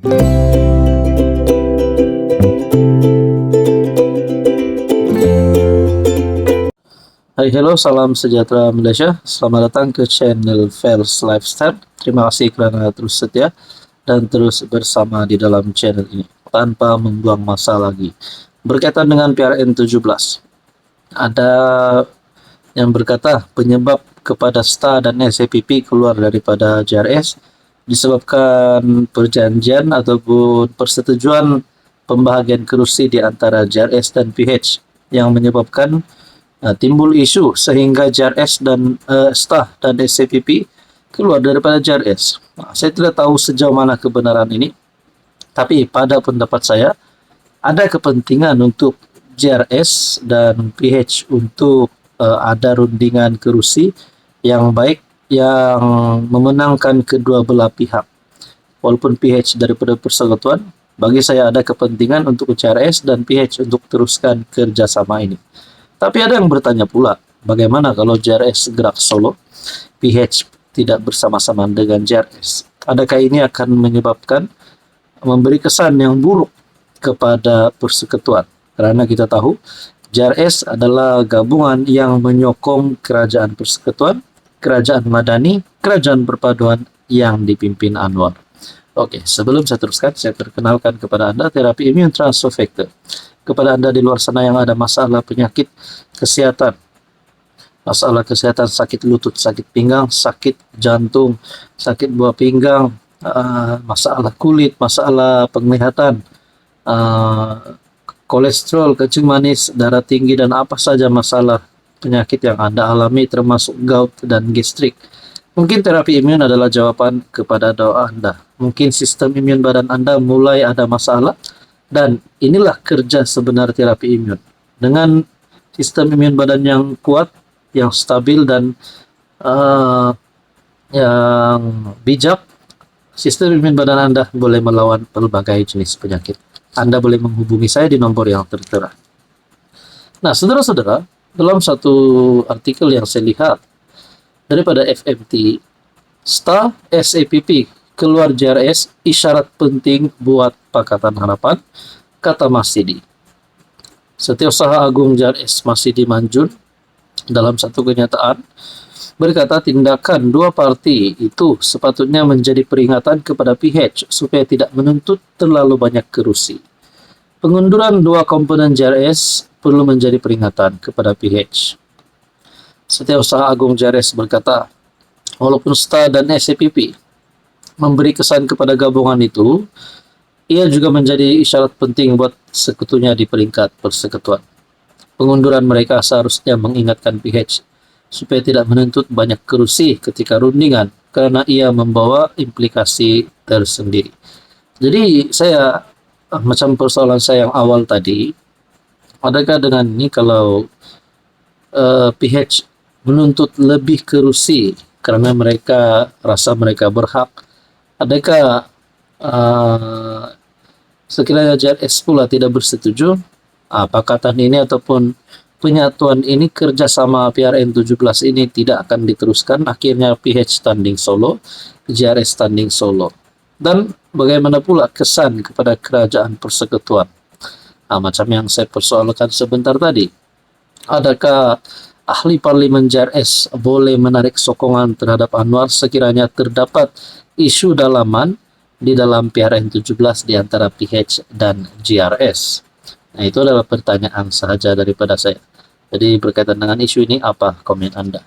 Hai, hello, salam sejahtera Malaysia. Selamat datang ke channel Fels Lifestyle. Terima kasih kerana terus setia dan terus bersama di dalam channel ini tanpa membuang masa lagi. Berkaitan dengan PRN17, ada yang berkata penyebab kepada STA dan SAPP keluar daripada JRS disebabkan perjanjian ataupun persetujuan pembahagian kerusi di antara JRS dan PH yang menyebabkan timbul isu sehingga JRS dan STA dan SAPP keluar daripada JRS. Saya tidak tahu sejauh mana kebenaran ini, tapi pada pendapat saya ada kepentingan untuk JRS dan PH untuk ada rundingan kerusi yang baik yang memenangkan kedua belah pihak. Walaupun PH daripada persekutuan, bagi saya ada kepentingan untuk JRS dan PH untuk teruskan kerjasama ini. Tapi ada yang bertanya pula, bagaimana kalau JRS gerak solo, PH tidak bersama-sama dengan JRS? Adakah ini akan menyebabkan memberi kesan yang buruk kepada persekutuan? Karena kita tahu JRS adalah gabungan yang menyokong kerajaan persekutuan, kerajaan madani, kerajaan perpaduan yang dipimpin Anwar. Oke, sebelum saya teruskan, saya perkenalkan kepada Anda terapi immune transfer factor. Kepada Anda di luar sana yang ada masalah penyakit kesehatan, masalah kesehatan sakit lutut, sakit pinggang, sakit jantung, sakit buah pinggang, masalah kulit, masalah penglihatan, kolesterol, kencing manis, darah tinggi, dan apa saja masalah penyakit yang Anda alami termasuk gout dan gastrik. Mungkin terapi imun adalah jawaban kepada doa Anda. Mungkin sistem imun badan Anda mulai ada masalah, dan inilah kerja sebenar terapi imun. Dengan sistem imun badan yang kuat, yang stabil, dan yang bijak, sistem imun badan Anda boleh melawan berbagai jenis penyakit. Anda boleh menghubungi saya di nomor yang tertera. Nah, saudara-saudara, dalam satu artikel yang saya lihat daripada FMT, STA SAPP keluar JRS isyarat penting buat Pakatan Harapan, kata Masidi. Setiausaha Agung JRS Masidi Manjun dalam satu kenyataan berkata tindakan dua parti itu sepatutnya menjadi peringatan kepada PH supaya tidak menuntut terlalu banyak kerusi. Pengunduran dua komponen JRS perlu menjadi peringatan kepada PH. Setiausaha Agung JRS berkata, walaupun STA dan SAPP memberi kesan kepada gabungan itu, ia juga menjadi isyarat penting buat sekutunya di peringkat persekutuan. Pengunduran mereka seharusnya mengingatkan PH supaya tidak menuntut banyak kerusi ketika rundingan karena ia membawa implikasi tersendiri. Jadi saya, macam persoalan saya yang awal tadi, adakah dengan ini kalau PH menuntut lebih kerusi karena mereka rasa mereka berhak, adakah sekiranya JRS pula tidak bersetuju, pakatan ini ataupun penyatuan ini, kerjasama PRN17 ini tidak akan diteruskan, akhirnya PH standing solo, JRS standing solo. Dan bagaimana pula kesan kepada kerajaan persekutuan? Macam yang saya persoalkan sebentar tadi, adakah ahli parlimen JRS boleh menarik sokongan terhadap Anwar sekiranya terdapat isu dalaman di dalam PRN17 di antara PH dan JRS? Nah, itu adalah pertanyaan sahaja daripada saya. Jadi berkaitan dengan isu ini, apa komen Anda?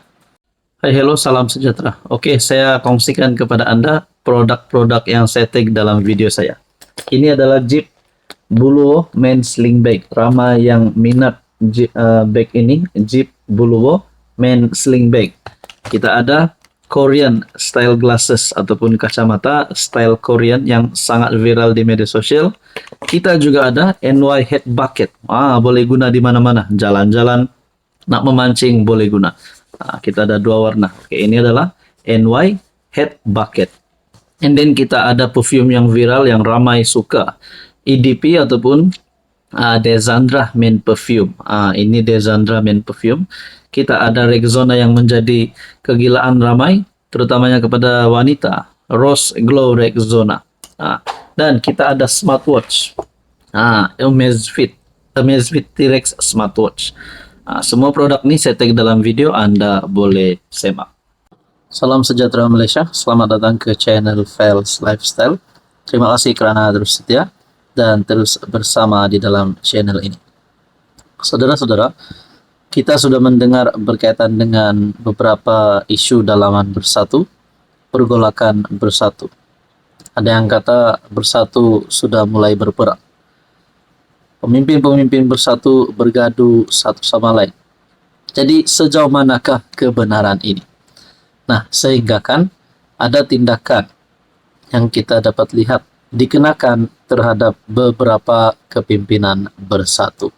Hai, hello, salam sejahtera. Oke, saya kongsikan kepada Anda produk-produk yang saya tag dalam video saya. Ini adalah Jeep Buluwo Men Sling Bag. Ramai yang minat bag ini, Jeep Buluwo Men Sling Bag. Kita ada Korean style glasses ataupun kacamata style Korean yang sangat viral di media sosial. Kita juga ada NY Head Bucket. Boleh guna di mana-mana. Jalan-jalan, nak memancing boleh guna. Kita ada dua warna. Oke, ini adalah NY Head Bucket. And then kita ada perfume yang viral yang ramai suka. EDP ataupun Desandra Men Perfume. Ini Desandra Men Perfume. Kita ada Rexona yang menjadi kegilaan ramai, terutamanya kepada wanita. Rose Glow Rexona. Dan kita ada smartwatch. Amazfit T-Rex smartwatch. Semua produk ini saya tag dalam video, Anda boleh semak. Salam sejahtera Malaysia, selamat datang ke channel Fels Lifestyle. Terima kasih karena terus setia dan terus bersama di dalam channel ini. Saudara-saudara, kita sudah mendengar berkaitan dengan beberapa isu dalaman bersatu, pergolakan bersatu. Ada yang kata bersatu sudah mulai berperang. Pemimpin-pemimpin bersatu bergaduh satu sama lain. Jadi sejauh manakah kebenaran ini? Nah, sehingga kan ada tindakan yang kita dapat lihat dikenakan terhadap beberapa kepimpinan bersatu.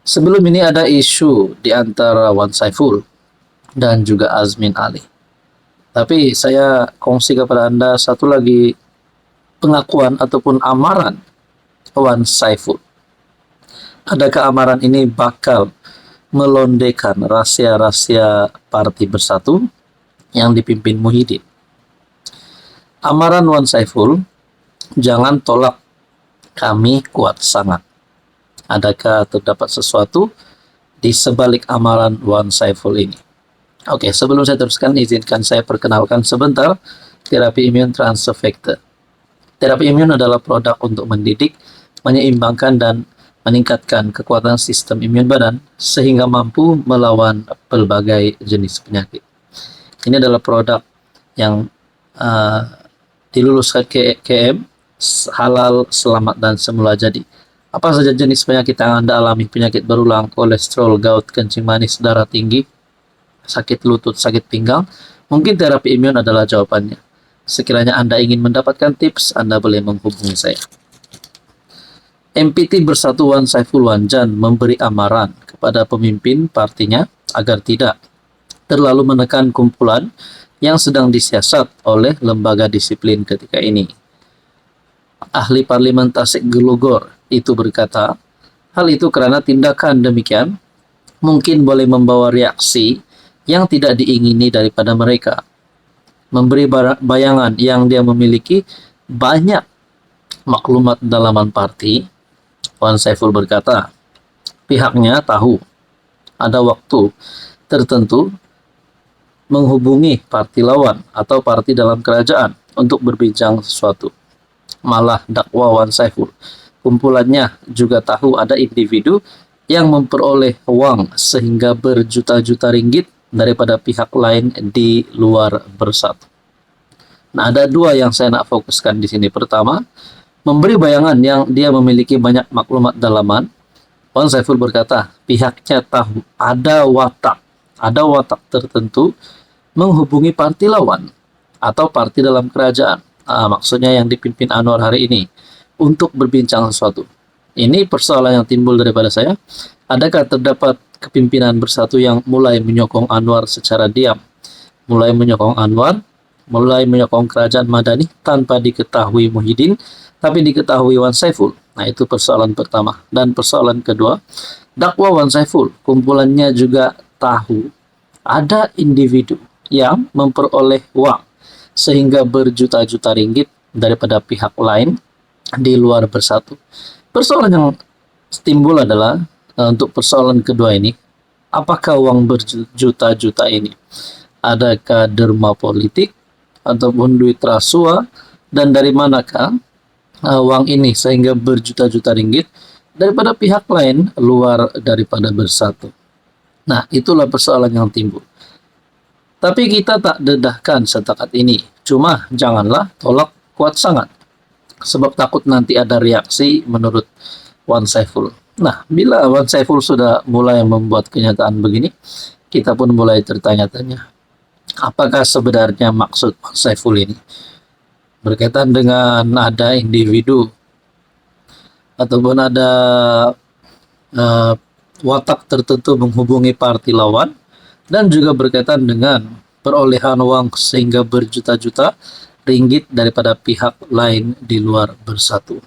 Sebelum ini ada isu di antara Wan Saiful dan juga Azmin Ali. Tapi saya kongsi kepada Anda satu lagi pengakuan ataupun amaran Wan Saiful. Adakah amaran ini bakal melondekan rahasia-rahasia Parti Bersatu yang dipimpin Muhyiddin? Amaran Wan Saiful, jangan tolak, kami kuat sangat. Adakah terdapat sesuatu di sebalik amaran Wan Saiful ini? Oke, sebelum saya teruskan, izinkan saya perkenalkan sebentar terapi imun transfer factor. Terapi imun adalah produk untuk mendidik, menyeimbangkan, dan meningkatkan kekuatan sistem imun badan sehingga mampu melawan berbagai jenis penyakit. Ini adalah produk yang diluluskan KM, halal, selamat, dan semula jadi. Apa saja jenis penyakit yang Anda alami? Penyakit berulang, kolesterol, gout, kencing manis, darah tinggi, sakit lutut, sakit pinggang, mungkin terapi imun adalah jawabannya. Sekiranya Anda ingin mendapatkan tips, Anda boleh menghubungi saya. MPT Bersatu Wan Saiful Wanjan memberi amaran kepada pemimpin partinya agar tidak terlalu menekan kumpulan yang sedang disiasat oleh lembaga disiplin ketika ini. Ahli Parlimen Tasik Gelugor itu berkata, hal itu karena tindakan demikian mungkin boleh membawa reaksi yang tidak diingini daripada mereka. Memberi bayangan yang dia memiliki banyak maklumat dalaman parti. Wan Saiful berkata, pihaknya tahu ada waktu tertentu menghubungi parti lawan atau parti dalam kerajaan untuk berbincang sesuatu. Malah dakwa Wan Saiful, kumpulannya juga tahu ada individu yang memperoleh uang sehingga berjuta-juta ringgit daripada pihak lain di luar Bersatu. Nah, ada dua yang saya nak fokuskan di sini. Pertama, memberi bayangan yang dia memiliki banyak maklumat dalaman. Wan Saiful berkata, pihaknya tahu ada watak tertentu menghubungi parti lawan atau parti dalam kerajaan. Maksudnya yang dipimpin Anwar hari ini untuk berbincang sesuatu. Ini persoalan yang timbul daripada saya. Adakah terdapat kepimpinan Bersatu yang mulai menyokong Anwar secara diam, mulai menyokong kerajaan Madani tanpa diketahui Muhyiddin, tapi diketahui Wan Saiful? Nah, itu persoalan pertama. Dan persoalan kedua, dakwa Wan Saiful, kumpulannya juga tahu ada individu yang memperoleh uang sehingga berjuta-juta ringgit daripada pihak lain di luar Bersatu. Persoalan yang timbul adalah, untuk persoalan kedua ini, apakah uang berjuta-juta ini adakah derma politik ataupun duit rasuah, dan dari manakah uang ini sehingga berjuta-juta ringgit daripada pihak lain luar daripada Bersatu? Nah, itulah persoalan yang timbul. Tapi kita tak dedahkan setakat ini. Cuma janganlah tolak kuat sangat, sebab takut nanti ada reaksi menurut Wan Saiful. Nah, bila Wan Saiful sudah mulai membuat kenyataan begini, kita pun mulai tertanya-tanya, apakah sebenarnya maksud Wan Saiful ini? Berkaitan dengan ada individu ataupun ada watak tertentu menghubungi parti lawan, dan juga berkaitan dengan perolehan uang sehingga berjuta-juta ringgit daripada pihak lain di luar Bersatu.